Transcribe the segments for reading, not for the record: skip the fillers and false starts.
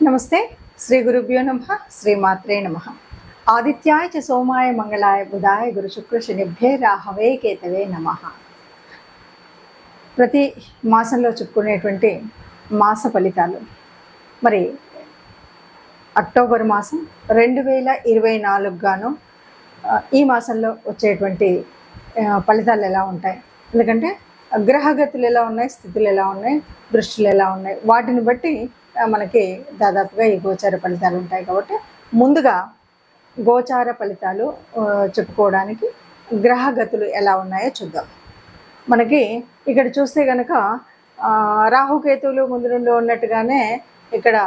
నమస్తే. శ్రీ గురుభ్యో నమః. శ్రీమాత్రే నమః. ఆదిత్యాయ చ సోమాయ మంగళాయ బుధాయ గురు శుక్ర శనిభ్యే రాహవే కేతవే నమః. ప్రతి మాసంలో చెప్పుకునేటువంటి మాస ఫలితాలు మరి అక్టోబర్ మాసం 2024 గాను ఈ మాసంలో వచ్చేటువంటి ఫలితాలు ఎలా ఉంటాయి, ఎందుకంటే గ్రహగతులు ఎలా ఉన్నాయి, స్థితులు ఎలా ఉన్నాయి, దృష్టిలు ఎలా ఉన్నాయి, వాటిని బట్టి మనకి దాదాపుగా ఈ గోచార ఫలితాలు ఉంటాయి. కాబట్టి ముందుగా గోచార ఫలితాలు చెప్పుకోవడానికి గ్రహగతులు ఎలా ఉన్నాయో చూద్దాం. మనకి ఇక్కడ చూస్తే కనుక రాహుకేతువులు ముందు నుండి ఉన్నట్టుగానే ఇక్కడ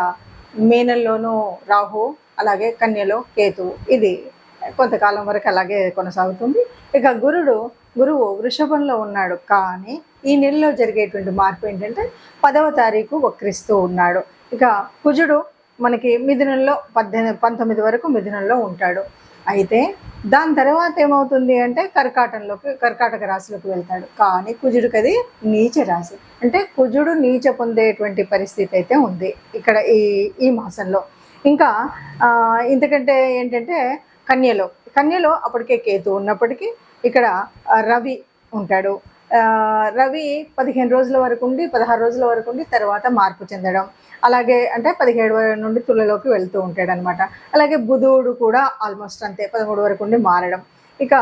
మీనంలోనూ రాహు, అలాగే కన్యలో కేతువు, ఇది కొంతకాలం వరకు అలాగే కొనసాగుతుంది. ఇక గురువు వృషభంలో ఉన్నాడు, కానీ ఈ నెలలో జరిగేటువంటి మార్పు ఏంటంటే 10వ తారీఖు వక్రిస్తూ ఉన్నాడు. ఇక కుజుడు మనకి మిథునంలో 19 వరకు మిథునంలో ఉంటాడు. అయితే దాని తర్వాత ఏమవుతుంది అంటే కర్కాటక రాశిలోకి వెళ్తాడు. కానీ కుజుడికి అది నీచ రాశి, అంటే కుజుడు నీచ పొందేటువంటి పరిస్థితి అయితే ఉంది ఇక్కడ ఈ మాసంలో. ఇంకా ఇంతకంటే ఏంటంటే కన్యలో అప్పటికే కేతు ఉన్నప్పటికీ ఇక్కడ రవి ఉంటాడు. రవి 15 రోజుల వరకు ఉండి 16 రోజుల వరకు ఉండి తర్వాత మార్పు చెందడం, అలాగే అంటే 17 నుండి తులలోకి వెళ్తూ ఉంటాడు అనమాట. అలాగే బుధుడు కూడా ఆల్మోస్ట్ అంతే, 13 వరకు ఉండి మారడం, ఇక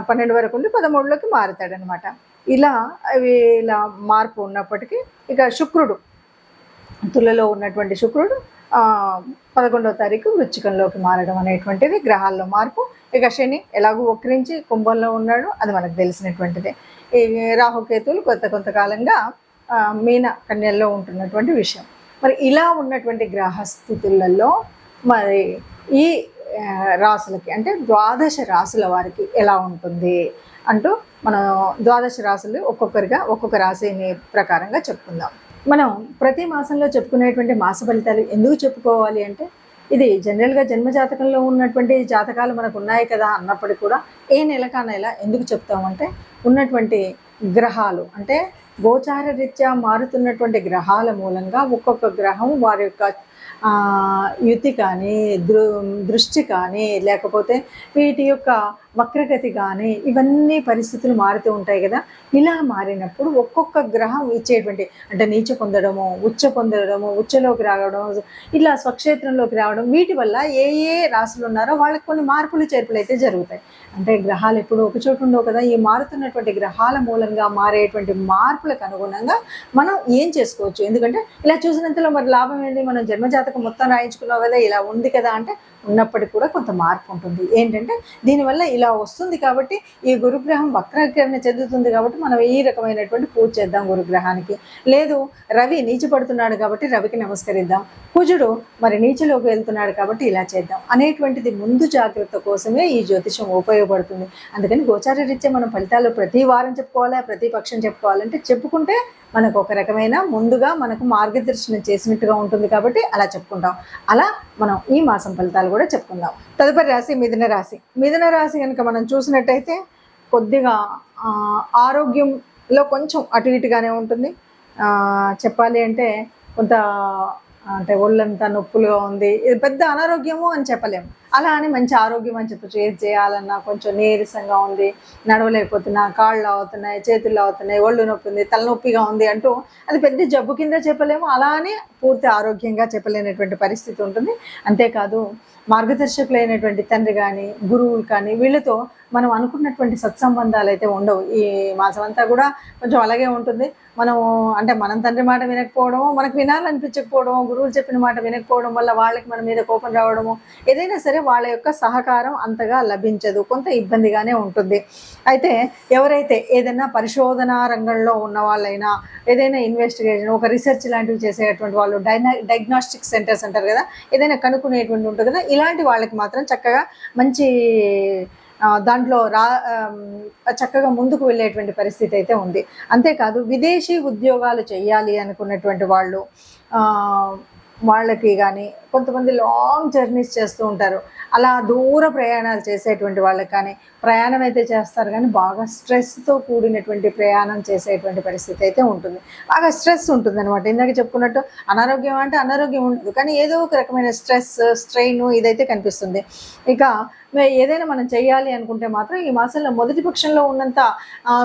12 వరకు ఉండి 13లోకి మారుతాడు అనమాట. ఇలా మార్పు ఉన్నప్పటికీ ఇక శుక్రుడు, తులలో ఉన్నటువంటి శుక్రుడు 11వ తారీఖు వృశ్చికంలోకి మారడం అనేటువంటిది గ్రహాల్లో మార్పు. ఇక శని ఎలాగూ వక్రించి కుంభంలో ఉన్నాడు, అది మనకు తెలిసినటువంటిదే. ఈ రాహుకేతువులు కొంతకాలంగా మీన కన్యల్లో ఉంటున్నటువంటి విషయం. మరి ఇలా ఉన్నటువంటి గ్రహస్థితులలో మరి ఈ రాసులకి అంటే 12 రాసుల వారికి ఎలా ఉంటుంది అంటూ మనం 12 రాసులు ఒక్కొక్క రాశిని ప్రకారంగా చెప్పుకుందాం. మనం ప్రతి మాసంలో చెప్పుకునేటువంటి మాస ఫలితాలు ఎందుకు చెప్పుకోవాలి అంటే, ఇది జనరల్గా జన్మజాతకంలో ఉన్నటువంటి జాతకాలు మనకు ఉన్నాయి కదా అన్నప్పటికీ కూడా ఏ నెలకా నెల ఎందుకు చెప్తామంటే, ఉన్నటువంటి గ్రహాలు అంటే గోచార రీత్యా మారుతున్నటువంటి గ్రహాల మూలంగా ఒక్కొక్క గ్రహం వారి యొక్క యుతి కానీ దృష్టి కానీ లేకపోతే వీటి యొక్క వక్రగతి కానీ ఇవన్నీ పరిస్థితులు మారుతూ ఉంటాయి కదా. ఇలా మారినప్పుడు ఒక్కొక్క గ్రహం ఇచ్చేటువంటి అంటే నీచ పొందడము, ఉచ్చలోకి రావడం, ఇలా స్వక్షేత్రంలోకి రావడం, వీటి వల్ల ఏ రాశులు ఉన్నారో వాళ్ళకి కొన్ని మార్పులు చేర్పులు అయితే జరుగుతాయి. అంటే గ్రహాలు ఎప్పుడు ఒక చోటు ఉండవు కదా. ఈ మారుతున్నటువంటి గ్రహాల మూలంగా మారేటువంటి మార్పులకు అనుగుణంగా మనం ఏం చేసుకోవచ్చు, ఎందుకంటే ఇలా చూసినంతలో మరి లాభం ఏంటి, మనం జన్మజాతకం మొత్తం రాయించుకున్నావు కదా, ఇలా ఉంది కదా అంటే ఉన్నప్పటికీ కూడా కొంత మార్పు ఉంటుంది. ఏంటంటే దీనివల్ల ఇలా వస్తుంది కాబట్టి ఈ గురుగ్రహం వక్రీకరణ చెందుతుంది కాబట్టి మనం ఈ రకమైనటువంటి పూజ చేద్దాం గురుగ్రహానికి. లేదు రవి నీచపడుతున్నాడు కాబట్టి రవికి నమస్కరిద్దాం, కుజుడు మరి నీచలోకి వెళ్తున్నాడు కాబట్టి ఇలా చేద్దాం అనేటువంటిది ముందు జాగ్రత్త కోసమే ఈ జ్యోతిషం ఉపయోగపడుతుంది. అందుకని గోచార రీత్యా మనం ఫలితాలు ప్రతి వారం చెప్పుకోవాలా, ప్రతి పక్షం చెప్పుకోవాలంటే చెప్పుకుంటే మనకు ఒక రకమైన ముందుగా మనకు మార్గదర్శనం చేసినట్టుగా ఉంటుంది కాబట్టి అలా చెప్పుకుంటాం. అలా మనం ఈ మాసం ఫలితాలు కూడా చెప్పుకుందాం. తదుపరి రాశి మిథున రాశి కనుక మనం చూసినట్టయితే కొద్దిగా ఆరోగ్యంలో కొంచెం అటు ఇటుగానే ఉంటుంది. చెప్పాలి అంటే కొంత అంటే ఒళ్ళంతా నొప్పులుగా ఉంది, ఇది పెద్ద అనారోగ్యము అని చెప్పలేము. అలా అని మంచి ఆరోగ్యం అని చెప్పచ్చు. ఏది చేయాలన్నా కొంచెం నీరసంగా ఉంది, నడవలేకపోతున్నా, కాళ్ళు అవుతున్నాయి, చేతులు అవుతున్నాయి, ఒళ్ళు నొప్పి ఉంది, తలనొప్పిగా ఉంది అంటూ అది పెద్ద జబ్బు కింద చెప్పలేము. అలా అని పూర్తి ఆరోగ్యంగా చెప్పలేనటువంటి పరిస్థితి ఉంటుంది. అంతేకాదు మార్గదర్శకులైనటువంటి తండ్రి కానీ గురువులు కానీ వీళ్ళతో మనం అనుకున్నటువంటి సత్సంబంధాలు అయితే ఉండవు. ఈ మాసం అంతా కూడా కొంచెం అలాగే ఉంటుంది. మనం తండ్రి మాట వినకపోవడము, మనకు వినాలనిపించకపోవడము, గురువులు చెప్పిన మాట వినకపోవడం వల్ల వాళ్ళకి మన మీద కోపం రావడము, ఏదైనా సరే వాళ్ళ యొక్క సహకారం అంతగా లభించదు, కొంత ఇబ్బందిగానే ఉంటుంది. అయితే ఎవరైతే ఏదైనా పరిశోధనా రంగంలో ఉన్న వాళ్ళైనా, ఏదైనా ఇన్వెస్టిగేషన్ ఒక రీసెర్చ్ లాంటివి చేసేటువంటి వాళ్ళు, డయాగ్నోస్టిక్ సెంటర్స్ అంటారు కదా, ఏదైనా కనుక్కునేటువంటి ఉంటుంది కదా, ఇలాంటి వాళ్ళకి మాత్రం చక్కగా మంచి దాంట్లో చక్కగా ముందుకు వెళ్ళేటువంటి పరిస్థితి అయితే ఉంది. అంతేకాదు విదేశీ ఉద్యోగాలు చేయాలి అనుకున్నటువంటి వాళ్ళకి కానీ కొంతమంది లాంగ్ జర్నీస్ చేస్తూ ఉంటారు. అలా దూర ప్రయాణాలు చేసేటువంటి వాళ్ళకి కానీ, ప్రయాణం అయితే చేస్తారు కానీ బాగా స్ట్రెస్తో కూడినటువంటి ప్రయాణం చేసేటువంటి పరిస్థితి అయితే ఉంటుంది. బాగా స్ట్రెస్ ఉంటుందన్నమాట. ఇందాక చెప్పుకున్నట్టు అనారోగ్యం అంటే అనారోగ్యం ఉండదు, కానీ ఏదో ఒక రకమైన స్ట్రెస్, స్ట్రెయిన్ ఇదైతే కనిపిస్తుంది. ఇక ఏదైనా మనం చేయాలి అనుకుంటే మాత్రం ఈ మాసంలో మొదటి పక్షంలో ఉన్నంత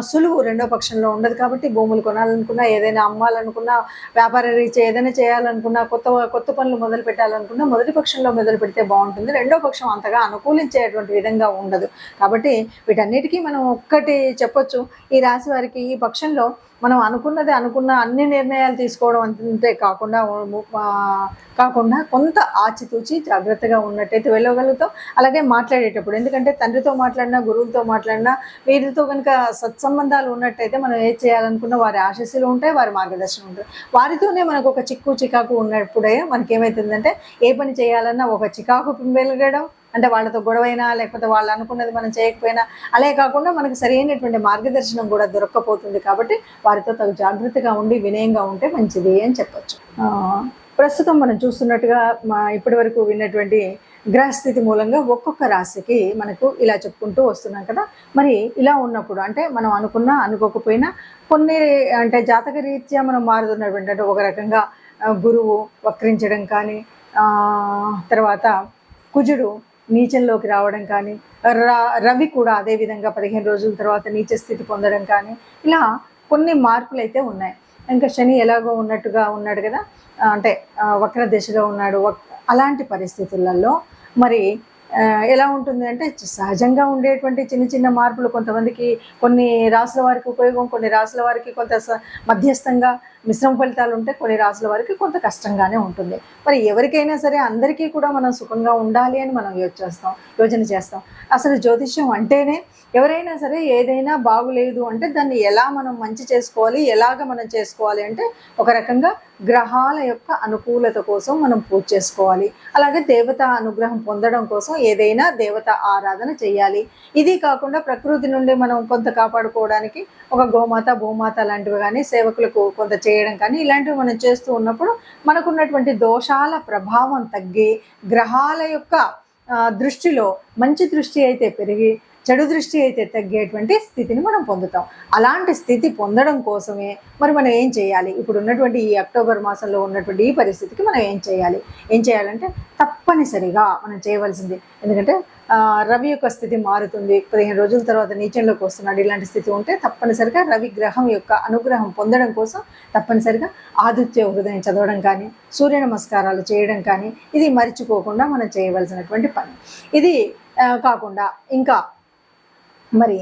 సులువు రెండో పక్షంలో ఉండదు. కాబట్టి భూములు కొనాలనుకున్నా, ఏదైనా అమ్మాలనుకున్నా, వ్యాపార రీత్యా ఏదైనా చేయాలనుకున్నా, కొత్త పనులు మొదలు పెట్టాలనుకున్నా మొదటి పక్షంలో మొదలు పెడితే బాగుంటుంది. రెండో పక్షం అంతగా అనుకూలించేటువంటి విధంగా ఉండదు. కాబట్టి వీటన్నిటికీ మనం ఒక్కటి చెప్పొచ్చు, ఈ రాశి వారికి ఈ పక్షంలో మనం అనుకున్న అన్ని నిర్ణయాలు తీసుకోవడం అంతే కాకుండా కొంత ఆచితూచి జాగ్రత్తగా ఉన్నట్టయితే వెళ్ళగలుగుతాం. అలాగే మాట్లాడేటప్పుడు, ఎందుకంటే తండ్రితో మాట్లాడినా, గురువులతో మాట్లాడినా, వీరితో కనుక సత్సంబంధాలు ఉన్నట్టయితే మనం ఏది చేయాలనుకున్నా వారి ఆశీస్సులు ఉంటాయి, వారి మార్గదర్శనం ఉంటుంది. వారితోనే మనకు ఒక చికాకు ఉన్నప్పుడే మనకి ఏమవుతుందంటే ఏ పని చేయాలన్నా ఒక చికాకు వెలగడం, అంటే వాళ్ళతో గొడవైనా లేకపోతే వాళ్ళు అనుకున్నది మనం చేయకపోయినా, అలా కాకుండా మనకు సరైనటువంటి మార్గదర్శనం కూడా దొరక్కపోతుంది. కాబట్టి వారితో తగు జాగ్రత్తగా ఉండి వినయంగా ఉంటే మంచిది అని చెప్పచ్చు. ప్రస్తుతం మనం చూస్తున్నట్టుగా ఇప్పటి వరకు విన్నటువంటి గ్రహస్థితి మూలంగా ఒక్కొక్క రాశికి మనకు ఇలా చెప్పుకుంటూ వస్తున్నాం కదా. మరి ఇలా ఉన్నప్పుడు అంటే మనం అనుకున్నా అనుకోకపోయినా కొన్ని అంటే జాతక రీత్యా మనం మారుతున్నటువంటి, అంటే ఒక రకంగా గురువు వక్రించడం కానీ, తర్వాత కుజుడు నీచంలోకి రావడం కానీ, రవి కూడా అదేవిధంగా 15 రోజుల తర్వాత నీచ స్థితి పొందడం కానీ, ఇలా కొన్ని మార్పులు అయితే ఉన్నాయి. ఇంకా శని ఎలాగో ఉన్నట్టుగా ఉన్నాడు కదా, అంటే వక్ర దిశగా ఉన్నాడు. అలాంటి పరిస్థితులలో మరి ఎలా ఉంటుంది అంటే సహజంగా ఉండేటువంటి చిన్న మార్పులు కొంతమందికి, కొన్ని రాసుల వారికి ఉపయోగం, కొన్ని రాసుల వారికి కొంత మధ్యస్థంగా మిశ్రమ ఫలితాలు ఉంటే, కొన్ని రాసుల వారికి కొంత కష్టంగానే ఉంటుంది. మరి ఎవరికైనా సరే అందరికీ కూడా మనం సుఖంగా ఉండాలి అని మనం యోచన చేస్తాం. అసలు జ్యోతిష్యం అంటేనే ఎవరైనా సరే ఏదైనా బాగులేదు అంటే దాన్ని ఎలా మనం మంచి చేసుకోవాలి, ఎలాగ మనం చేసుకోవాలి అంటే ఒక రకంగా గ్రహాల యొక్క అనుకూలత కోసం మనం పూజ చేసుకోవాలి. అలాగే దేవత అనుగ్రహం పొందడం కోసం ఏదైనా దేవత ఆరాధన చేయాలి. ఇది కాకుండా ప్రకృతి నుండి మనం కొంత కాపాడుకోవడానికి ఒక గోమాత, భూమాత లాంటివి కానీ, సేవకులకు కొంత చేయడం కానీ, ఇలాంటివి మనం చేస్తూ ఉన్నప్పుడు మనకున్నటువంటి దోషాల ప్రభావం తగ్గి గ్రహాల యొక్క దృష్టిలో మంచి దృష్టి అయితే పెరిగి చెడు దృష్టి అయితే తగ్గేటువంటి స్థితిని మనం పొందుతాం. అలాంటి స్థితి పొందడం కోసమే మరి మనం ఏం చేయాలి? ఇప్పుడు ఉన్నటువంటి ఈ అక్టోబర్ మాసంలో ఉన్నటువంటి ఈ పరిస్థితికి మనం ఏం చేయాలంటే తప్పనిసరిగా మనం చేయవలసింది, ఎందుకంటే రవి యొక్క స్థితి మారుతుంది, 15 రోజుల తర్వాత నీచంలోకి వస్తున్నాడు. ఇలాంటి స్థితి ఉంటే తప్పనిసరిగా రవి గ్రహం యొక్క అనుగ్రహం పొందడం కోసం తప్పనిసరిగా ఆదిత్య హృదయం చదవడం కానీ, సూర్య నమస్కారాలు చేయడం కానీ, ఇది మర్చిపోకుండా మనం చేయవలసినటువంటి పని. ఇది కాకుండా ఇంకా మరి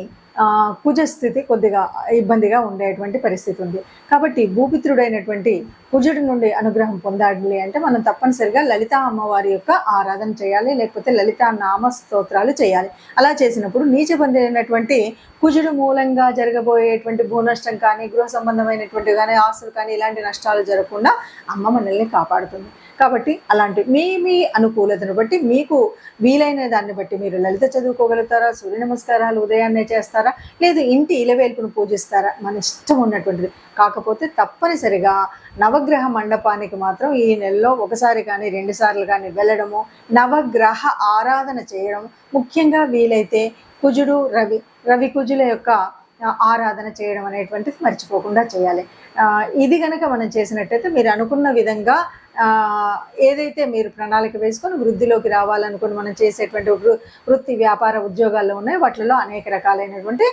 కుజస్థితి కొద్దిగా ఇబ్బందిగా ఉండేటువంటి పరిస్థితి ఉంది. కాబట్టి భూపిత్రుడైనటువంటి కుజుడి నుండి అనుగ్రహం పొందాలి అంటే మనం తప్పనిసరిగా లలితా అమ్మవారి యొక్క ఆరాధన చేయాలి, లేకపోతే లలితా నామ స్తోత్రాలు చేయాలి. అలా చేసినప్పుడు నీచబంధైనటువంటి కుజుడు మూలంగా జరగబోయేటువంటి భూనష్టం కానీ, గృహ సంబంధమైనటువంటి కానీ, ఆస్తులు కానీ ఇలాంటి నష్టాలు జరగకుండా అమ్మ మనల్ని కాపాడుతుంది. కాబట్టి అలాంటి మీ అనుకూలతను బట్టి, మీకు వీలైన దాన్ని బట్టి మీరు లలిత చదువుకోగలుగుతారా, సూర్య నమస్కారాలు ఉదయాన్నే చేస్తారా, లేదు ఇంటి ఇలవేల్పును పూజిస్తారా, మన ఇష్టం ఉన్నటువంటిది. కాకపోతే తప్పనిసరిగా నవగ్రహ మండపానికి మాత్రం ఈ నెలలో ఒకసారి కానీ 2 సార్లు కానీ వెళ్ళడము, నవగ్రహ ఆరాధన చేయడం, ముఖ్యంగా వీలైతే కుజుడు రవి కుజుల యొక్క ఆరాధన చేయడం అనేటువంటిది మర్చిపోకుండా చేయాలి. ఇది కనుక మనం చేసినట్టయితే మీరు అనుకున్న విధంగా ఏదైతే మీరు ప్రణాళిక వేసుకొని వృద్ధిలోకి రావాలనుకుని మనం చేసేటువంటి వృత్తి, వ్యాపార, ఉద్యోగాల్లో ఉన్నాయి, వాటిలో అనేక రకాలైనటువంటి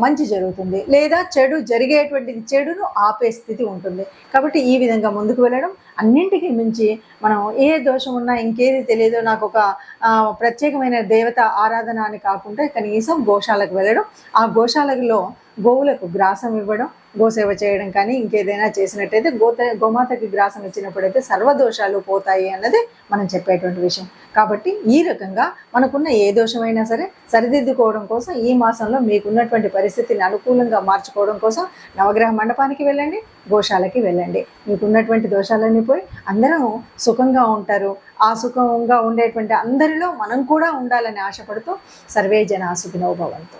మంచి జరుగుతుంది, లేదా చెడును ఆపే స్థితి ఉంటుంది. కాబట్టి ఈ విధంగా ముందుకు వెళ్ళడం, అన్నింటికీ మించి మనం ఏ దోషం ఉన్నా ఇంకేది తెలియదో నాకు ఒక ప్రత్యేకమైన దేవత ఆరాధన అని కాకుండా కనీసం గోశాలకు వెళ్ళడం, ఆ గోశాలలో గోవులకు గ్రాసం ఇవ్వడం, గోసేవ చేయడం కానీ ఇంకేదైనా చేసినట్టయితే గోమాతకి గ్రాసం ఇచ్చినప్పుడైతే సర్వదోషాలు పోతాయి అన్నది మనం చెప్పేటువంటి విషయం. కాబట్టి ఈ రకంగా మనకున్న ఏ దోషమైనా సరే సరిదిద్దుకోవడం కోసం ఈ మాసంలో మీకున్నటువంటి పరిస్థితిని అనుకూలంగా మార్చుకోవడం కోసం నవగ్రహ మండపానికి వెళ్ళండి, గోశాలకి వెళ్ళండి. మీకున్నటువంటి దోషాలన్నీ పోయి అందరం సుఖంగా ఉంటారు. ఆ సుఖంగా ఉండేటువంటి అందరిలో మనం కూడా ఉండాలని ఆశపడుతూ సర్వే జనా సుఖినో భవంతు.